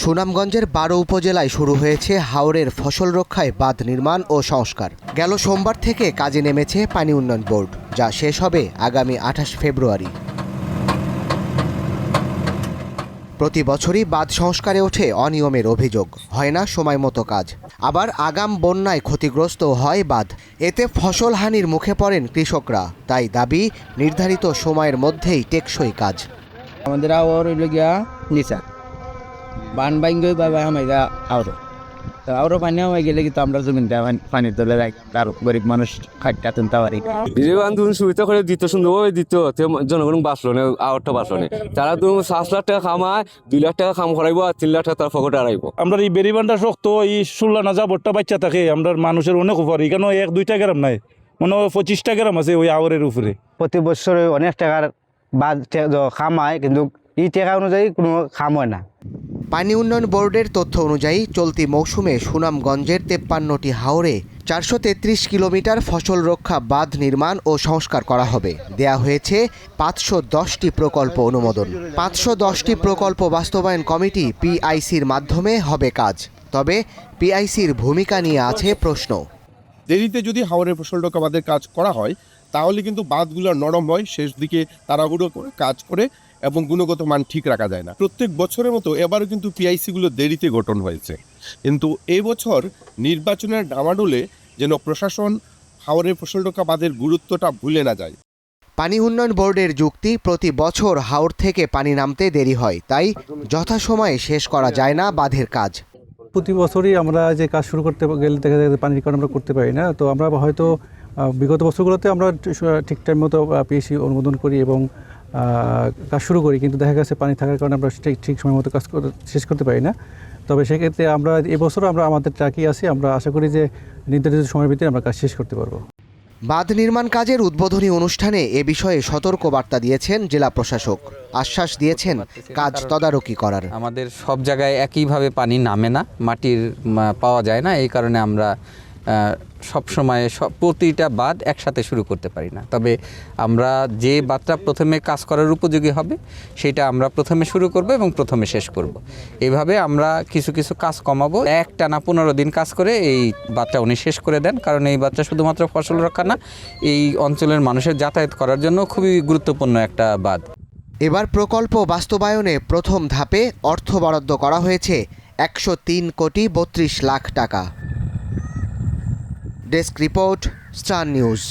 সুনামগঞ্জের ১২ উপজেলায় শুরু হয়েছে হাওরের ফসল রক্ষায় বাঁধ নির্মাণ ও সংস্কার। গেল সোমবার থেকে কাজে নেমেছে পানি উন্নয়ন বোর্ড, যা শেষ হবে আগামী ২৮ ফেব্রুয়ারি। প্রতি বছরই বাঁধ সংস্কারে ওঠে অনিয়মের অভিযোগ, হয় না সময় মতো কাজ। আবার আগাম বন্যায় ক্ষতিগ্রস্ত হয় বাঁধ, এতে ফসল হানির মুখে পড়েন কৃষকরা। তাই দাবি নির্ধারিত সময়ের মধ্যেই টেকসই কাজ। আমাদের আওয়ার হইল গিয়া নিচা বান বাইঙ্গ বা আমাইরা আওরো তো আওরো পানি আমায় গেলে কিন্তু আমরা জমিনটা পানি তোলে আর গরিব মানুষ খাটটা তুলতে পারি। বিজয় সুবিধা করে দিত সুন্দরভাবে দিত, জনগণ বাঁচলো না, আওয়ারটা বাঁচলো না। তারা তুমি 7 লাখ টাকা কামায়, 2 লাখ টাকা কাম করাইবো আর 3 লাখ টাকা তার পকেটে আড়াইবো। আমরা এই বেরিবান্ডা শক্ত এই সুল্লা না যাবরটা বাচ্চা থাকে, আমরা মানুষের অনেক উপর। এখানে 1-2টা গ্রাম নাই, মনে হয় 25টা গ্রাম আছে ওই আওয়ারের উপরে। প্রতি বছর অনেক টাকার বাদ খাম হয়, কিন্তু এই টাকা অনুযায়ী কোনো খাম হয় না। পানি উন্নয়ন বোর্ডের তথ্য অনুযায়ী চলতি মৌসুমে সুনামগঞ্জের 53টি হাওরে 433 কিলোমিটার ফসল রক্ষা বাঁধ নির্মাণ ও সংস্কার করা হবে। দেয়া হয়েছে 510টি প্রকল্প অনুমোদন। 510টি প্রকল্প বাস্তবায়ন কমিটি পিআইসির মাধ্যমে হবে কাজ। তবে পিআইসির ভূমিকা নিয়ে আছে প্রশ্ন। দেরিতে যদি হাওরের ফসল রক্ষা বাঁধের কাজ করা হয়, তাহলে কিন্তু বাঁধগুলো নরম হয়, শেষ দিকে তাড়াহুড়ো করে কাজ করে এবং গুণগত মান ঠিক রাখা যায় না। প্রত্যেক বছরের মতো এবারও কিন্তু পিআইসিগুলো দেরিতে গঠন হয়েছে। কিন্তু এই বছর নির্বাচনের ডামাডোলে যেন প্রশাসন হাওরের ফসল রক্ষা বাঁধের গুরুত্বটা ভুলে না যায়। পানি উন্নয়ন বোর্ডের যুক্তি, প্রতি বছর হাওর থেকে পানি নামতে দেরি হয়, তাই যথাসময়ে শেষ করা যায় না বাঁধের কাজ। প্রতি বছরই আমরা যে কাজ শুরু করতে গেলে দেখা যায় পানির কারণে আমরা করতে পারি না। তো আমরা হয়তো বিগত বছরগুলোতে আমরা ঠিক টাইম মতো পিএসি অনুমোদন করি এবং কাজ শুরু করি, কিন্তু দেখা গেছে পানি থাকার কারণে আমরা ঠিক সময় মতো কাজ শেষ করতে পারি না। তবে সেক্ষেত্রে আমরা এবছরও আমরা আমাদের ট্র্যাকই আছি, আমরা আশা করি যে নির্ধারিত সময়ের ভিতরে আমরা কাজ শেষ করতে পারবো। বাঁধ নির্মাণ কাজের উদ্বোধনী অনুষ্ঠানে এ বিষয়ে সতর্ক বার্তা দিয়েছেন জেলা প্রশাসক। আশ্বাস দিয়েছেন কাজ তদারকি করার। আমাদের সব জায়গায় একইভাবে পানি নামে না, মাটির পাওয়া যায় না, এই কারণে আমরা সবসময় প্রতিটা বাঁধ একসাথে শুরু করতে পারি না। তবে আমরা যে বাঁধটা প্রথমে কাজ করার উপযোগী হবে সেটা আমরা প্রথমে শুরু করব এবং প্রথমে শেষ করব। এইভাবে আমরা কিছু কিছু কাজ কমাবো। একটানা 15 দিন কাজ করে এই বাঁধটা উনি শেষ করে দেন, কারণ এই বাঁধটা শুধুমাত্র ফসল রক্ষা না, এই অঞ্চলের মানুষের যাতায়াত করার জন্য খুবই গুরুত্বপূর্ণ একটা বাঁধ। এবার প্রকল্প বাস্তবায়নে প্রথম ধাপে অর্থ বরাদ্দ করা হয়েছে 103,32,00,00,000 টাকা। Desk report, star news.